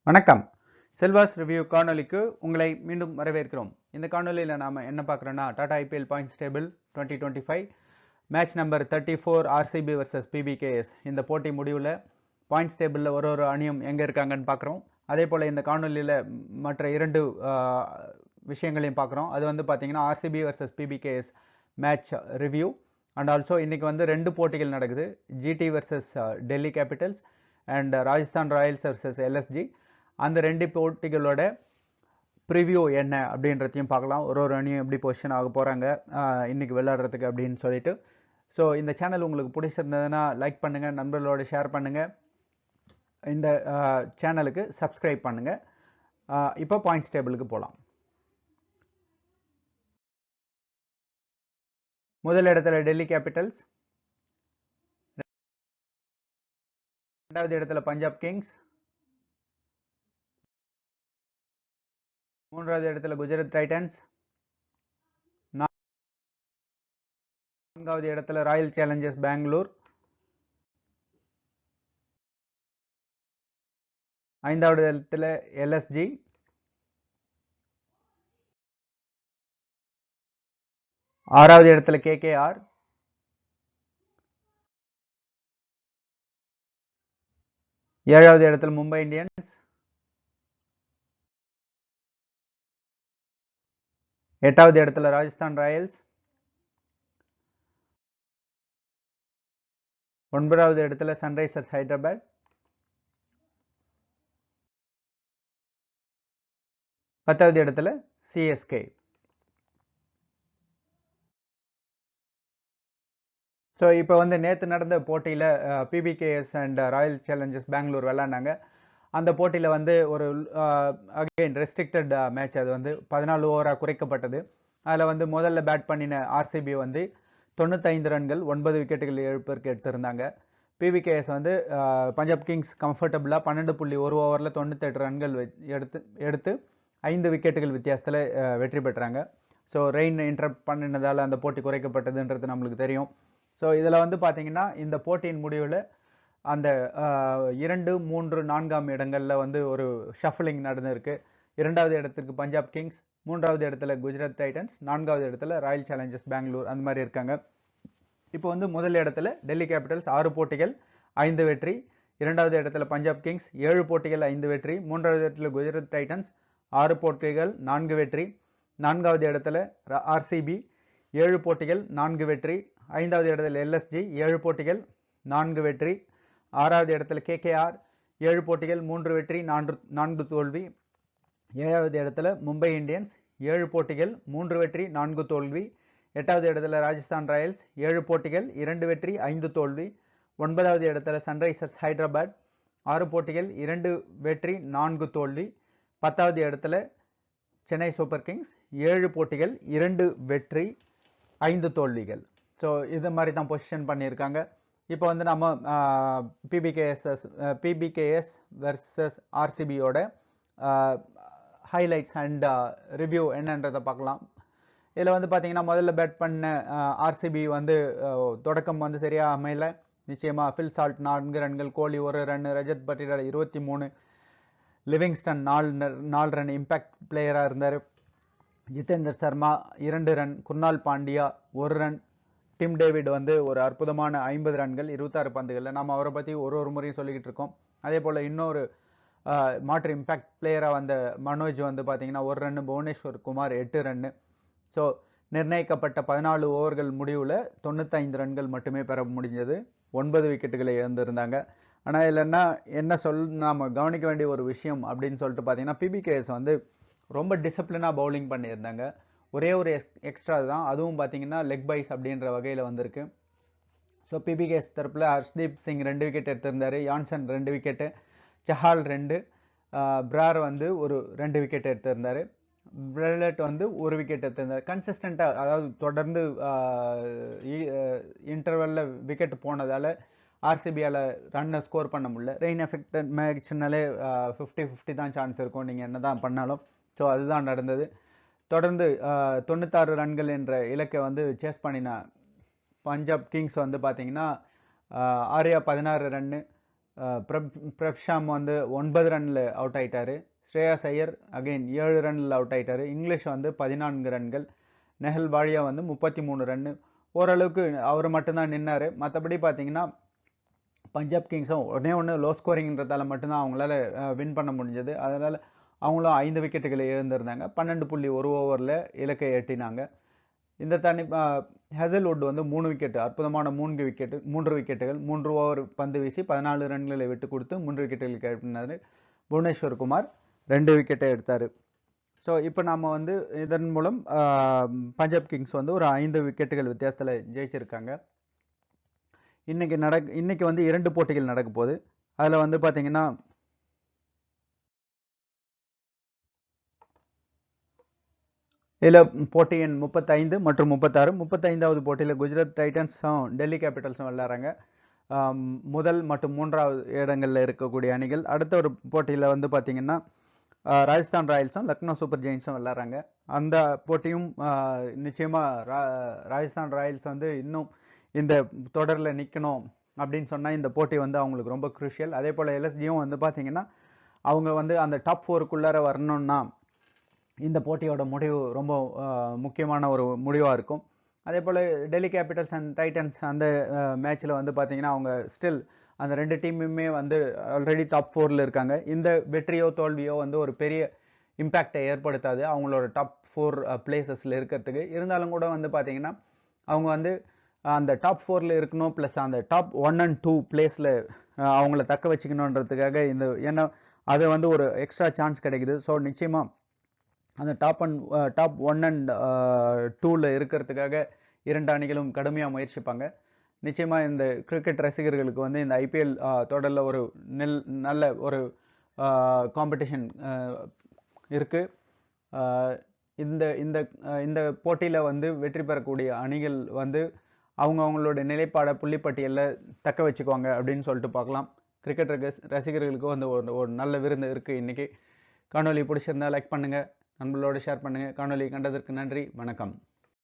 வணக்கம். செல்வாஸ் ரிவ்யூ காணொளிக்கு உங்களை மீண்டும் வரவேற்கிறோம். இந்த காணொளியில் நாம என்ன பார்க்குறோன்னா Tata IPL points table 2025 match number 34 RCB versus PBKS இந்த போட்டி முடிவில் பாயிண்ட்ஸ் டேபிளில் ஒரு அணியும் எங்கே இருக்காங்கன்னு பார்க்குறோம். அதே போல் இந்த காணொளியில் மற்ற இரண்டு விஷயங்களையும் பார்க்குறோம். அது வந்து பார்த்தீங்கன்னா RCB versus PBKS match review and also இன்றைக்கி வந்து ரெண்டு போட்டிகள் நடக்குது. GT versus Delhi Capitals and Rajasthan Royals versus LSG. அந்த ரெண்டு போட்டிகளோட ப்ரிவியூ என்ன அப்படின்றதையும் பார்க்கலாம். ஒரு அணியும் எப்படி பொசிஷன் ஆக போகிறாங்க இன்றைக்கி விளையாடுறதுக்கு அப்படின்னு சொல்லிட்டு. ஸோ இந்த சேனல் உங்களுக்கு பிடிச்சிருந்ததுன்னா லைக் பண்ணுங்கள், நண்பர்களோட ஷேர் பண்ணுங்கள், இந்த சேனலுக்கு சப்ஸ்கிரைப் பண்ணுங்கள். இப்போ பாயிண்ட்ஸ் டேபிளுக்கு போகலாம். முதல் இடத்துல டெல்லி கேபிட்டல்ஸ், ரெண்டாவது இடத்துல பஞ்சாப் கிங்ஸ், மூன்றாவது இடத்துல குஜராத் டைட்டன்ஸ், நான்காவது இடத்துல ராயல் சேலஞ்சர்ஸ் பெங்களூர், ஐந்தாவது இடத்துல எல்எஸ்ஜி, ஆறாவது இடத்துல கேகேஆர், ஏழாவது இடத்துல மும்பை இந்தியன்ஸ், எட்டாவது இடத்துல ராஜஸ்தான் ராயல்ஸ், ஒன்பதாவது இடத்துல சன்ரைசர்ஸ் ஹைதராபாத், பத்தாவது இடத்துல சிஎஸ்கே. ஸோ இப்போ வந்து நேற்று நடந்த போட்டியில் PBKS and Royal Challengers Bangalore விளையாண்டாங்க. அந்த போட்டியில் வந்து ஒரு அகெயின் ரெஸ்ட்ரிக்டட் மேட்ச். அது வந்து 14 ஓவராக குறைக்கப்பட்டது. அதில் வந்து முதல்ல பேட் பண்ணின ஆர்சிபி வந்து 95 ரன்கள் 9 விக்கெட்டுகள் இழப்பிற்கு எடுத்திருந்தாங்க. பிபிகேஎஸ் வந்து பஞ்சாப் கிங்ஸ் கம்ஃபர்டபுளாக 12.1 ஓவரில் 98 ரன்கள் எடுத்து 5 விக்கெட்டுகள் வித்தியாசத்தில் வெற்றி பெற்றாங்க. ஸோ ரெயின் இன்டரப்ட் பண்ணினதால் அந்த போட்டி குறைக்கப்பட்டதுன்றது நம்மளுக்கு தெரியும். ஸோ இதில் வந்து பார்த்தீங்கன்னா இந்த போட்டியின் முடிவில் அந்த 2, 3, 4ஆம் இடங்களில் வந்து ஒரு ஷஃப்லிங் நடந்திருக்கு. இரண்டாவது இடத்துக்கு பஞ்சாப் கிங்ஸ், மூன்றாவது இடத்துல குஜராத் டைட்டன்ஸ், நான்காவது இடத்துல ராயல் சேலஞ்சர்ஸ் பெங்களூர் அந்த மாதிரி இருக்காங்க. இப்போ வந்து முதல் இடத்துல டெல்லி கேபிட்டல்ஸ் 6 போட்டிகள் 5 வெற்றி, இரண்டாவது இடத்துல பஞ்சாப் கிங்ஸ் 7 போட்டிகள் 5 வெற்றி, மூன்றாவது இடத்துல குஜராத் டைட்டன்ஸ் 6 போட்டிகள் 4 வெற்றி, நான்காவது இடத்துல ஆர்சிபி 7 போட்டிகள் 4 வெற்றி, ஐந்தாவது இடத்துல எல்எஸ்ஜி 7 போட்டிகள் 4 வெற்றி, ஆறாவது இடத்துல கேகேஆர் 7 போட்டிகள் 3 வெற்றி 4 தோல்வி, ஏழாவது இடத்துல மும்பை இந்தியன்ஸ் 7 போட்டிகள் 3 வெற்றி 4 தோல்வி, எட்டாவது இடத்துல ராஜஸ்தான் ராயல்ஸ் 7 போட்டிகள் 2 வெற்றி 5 தோல்வி, ஒன்பதாவது இடத்துல சன்ரைசர்ஸ் ஹைதராபாத் 6 போட்டிகள் 2 வெற்றி 4 தோல்வி, பத்தாவது இடத்துல சென்னை சூப்பர் கிங்ஸ் 7 போட்டிகள் 2 வெற்றி 5 தோல்விகள். ஸோ இது மாதிரி தான் பொசிஷன் பண்ணியிருக்காங்க. இப்போ வந்து நம்ம பிபிகேஎஸ் வர்சஸ் ஆர்சிபியோட ஹைலைட்ஸ் அண்ட் ரிவ்யூ என்னன்றதை பார்க்கலாம். இதில் வந்து பார்த்தீங்கன்னா முதல்ல பேட் பண்ண ஆர்சிபி வந்து தொடக்கம் வந்து சரியாக அமையல. நிச்சயமாக ஃபில் சால்ட் 4 ரன்கள், Kohli 1 run, Rajat Patidar 23, Livingstone 4 run impact பிளேயராக இருந்தார், Jitender Sharma 2 run, Krunal Pandya 1 run, Tim David வந்து ஒரு அற்புதமான 50 ரன்கள் 26 பந்துகளில். நம்ம அவரை பற்றி ஒரு முறையும் சொல்லிக்கிட்டு இருக்கோம். அதே போல் இன்னொரு மாற்று இம்பேக்ட் பிளேயராக வந்த மனோஜ் வந்து பார்த்தீங்கன்னா 1 ரன், புவனேஸ்வர் குமார் 8 ரன்னு. ஸோ நிர்ணயிக்கப்பட்ட 14 ஓவர்கள் முடிவில் 95 ரன்கள் மட்டுமே பெற முடிஞ்சது. 9 விக்கெட்டுகளை இழந்திருந்தாங்க. ஆனால் இதில் என்ன நாம் கவனிக்க வேண்டிய ஒரு விஷயம் அப்படின்னு சொல்லிட்டு பார்த்தீங்கன்னா பிபிகேஎஸ் வந்து ரொம்ப டிசிப்ளினாக பவுலிங் பண்ணியிருந்தாங்க. ஒரே ஒரு எக்ஸ்ட்ரா தான், அதுவும் பார்த்தீங்கன்னா லெக் பைஸ் அப்படின்ற வகையில் வந்திருக்கு. ஸோ பிபிகேஎஸ் தரப்பில் ஹர்ஷ்தீப் சிங் 2 விக்கெட் எடுத்திருந்தார், யான்சன் 2 விக்கெட்டு, சஹால் 2, பிரார் வந்து ஒரு 2 விக்கெட் எடுத்திருந்தார், பிரெலட் வந்து 1 விக்கெட் எடுத்திருந்தார். கன்சிஸ்டண்ட்டாக, அதாவது தொடர்ந்து இன்டர்வெல்லில் விக்கெட் போனதால் ஆர்சிபியால் ரன்னை ஸ்கோர் பண்ண முடியல. ரெயின் எஃபெக்டட் மேட்ச்னாலே 50-50 தான் சான்ஸ் இருக்கும் நீங்கள் என்ன தான் பண்ணாலும். ஸோ அதுதான் நடந்தது. தொடர்ந்து 96 ரன்கள் என்ற இலக்கை வந்து சேஸ் பண்ணின பஞ்சாப் கிங்ஸ் வந்து பார்த்தீங்கன்னா ஆர்யா 16 ரன்னு, பிரப்ஷாம் வந்து 9 ரன்ல அவுட் ஆயிட்டாரு. ஸ்ரேயாஸ் ஐயர் அகைன் 7 ரன்ல அவுட் ஆயிட்டாரு. இங்கிலீஷ் வந்து 14 ரன்கள். நெஹல் வாழியா வந்து 33 ரன். ஓரளவுக்கு அவர் மட்டும்தான் நின்னாரு. மற்றபடி பார்த்தீங்கன்னா பஞ்சாப் கிங்ஸும் ஒன்று லோ ஸ்கோரிங்ன்றதால மட்டும்தான் அவங்களால வின் பண்ண முடிஞ்சது. அதனால அவங்களும் 5 விக்கெட்டுகளை இழந்திருந்தாங்க. 12.1 ஓவரில் இலக்கை எட்டினாங்க. இந்த தனி ஹேசல்வுட் வந்து 3 விக்கெட்டு, அற்புதமான 3 விக்கெட்டுகள் 3 ஓவர் பந்து வீசி 14 ரன்களை விட்டு கொடுத்து 3 விக்கெட்டுகள் கைப்பற்றினார். புவனேஸ்வர் குமார் 2 விக்கெட்டை எடுத்தார். ஸோ இப்போ நம்ம வந்து இதன் மூலம் பஞ்சாப் கிங்ஸ் வந்து ஒரு 5 விக்கெட்டுகள் வித்தியாசத்தில் ஜெயிச்சிருக்காங்க. இன்னைக்கு வந்து 2 போட்டிகள் நடக்க போகுது. அதில் வந்து பார்த்தீங்கன்னா இதில் போட்டி எண் 35 மற்றும் 36. 35வது போட்டியில் குஜராத் டைட்டன்ஸும் டெல்லி கேபிட்டல்ஸும் விளையாடுறாங்க. முதல் மற்றும் 3வது இடங்களில் இருக்கக்கூடிய அணிகள். அடுத்த ஒரு போட்டியில் வந்து பார்த்தீங்கன்னா ராஜஸ்தான் ராயல்ஸும் லக்னோ சூப்பர் ஜெயின்ஸும் விளையாடுறாங்க. அந்த போட்டியும் நிச்சயமாக ராஜஸ்தான் ராயல்ஸ் வந்து இன்னும் இந்த தொடரில் நிற்கணும் அப்படின்னு சொன்னால் இந்த போட்டி வந்து அவங்களுக்கு ரொம்ப குரூஷியல். அதே போல் எல்எஸ்ஜியும் வந்து பார்த்தீங்கன்னா அவங்க வந்து அந்த டாப் 4க்குள்ளார வரணும்னா இந்த போட்டியோட முடிவு ரொம்ப முக்கியமான ஒரு முடிவாக இருக்கும். அதே போல் டெல்லி கேபிட்டல்ஸ் அண்ட் டைட்டன்ஸ் அந்த மேட்ச்சில் வந்து பார்த்தீங்கன்னா அவங்க ஸ்டில் அந்த 2 டீமுமே வந்து ஆல்ரெடி டாப் 4ல் இருக்காங்க. இந்த வெற்றியோ தோல்வியோ வந்து ஒரு பெரிய இம்பேக்டை ஏற்படுத்தாது அவங்களோட டாப் 4 பிளேசஸில் இருக்கிறதுக்கு. இருந்தாலும் கூட வந்து பார்த்தீங்கன்னா அவங்க வந்து அந்த டாப் 4ல் இருக்கணும், ப்ளஸ் அந்த டாப் 1 and 2 பிளேஸில் அவங்கள தக்க வச்சுக்கணுன்றதுக்காக ஏன்னா அது வந்து ஒரு எக்ஸ்ட்ரா சான்ஸ் கிடைக்குது. ஸோ நிச்சயமாக அந்த டாப் 1 and 2ல இருக்கிறதுக்காக 2 அணிகளும் கடுமையாக முயற்சிப்பாங்க. நிச்சயமாக இந்த கிரிக்கெட் ரசிகர்களுக்கு வந்து இந்த ஐபிஎல் தொடரில் ஒரு நல்ல ஒரு காம்படிஷன் இருக்கு. இந்த இந்த இந்த போட்டியில் வந்து வெற்றி பெறக்கூடிய அணிகள் வந்து அவங்களோட நிலைப்பாட புள்ளிப்பட்டியலில் தக்க வச்சுக்குவாங்க அப்படின்னு சொல்லிட்டு பார்க்கலாம். கிரிக்கெட் ரசிகர்களுக்கு வந்து ஒரு நல்ல விருந்து இருக்குது இன்னைக்கு. காணொலி பிடிச்சிருந்தா லைக் பண்ணுங்கள், நண்பர்களோடு ஷேர் பண்ணுங்கள். காணொலி கண்டதற்கு நன்றி. வணக்கம்.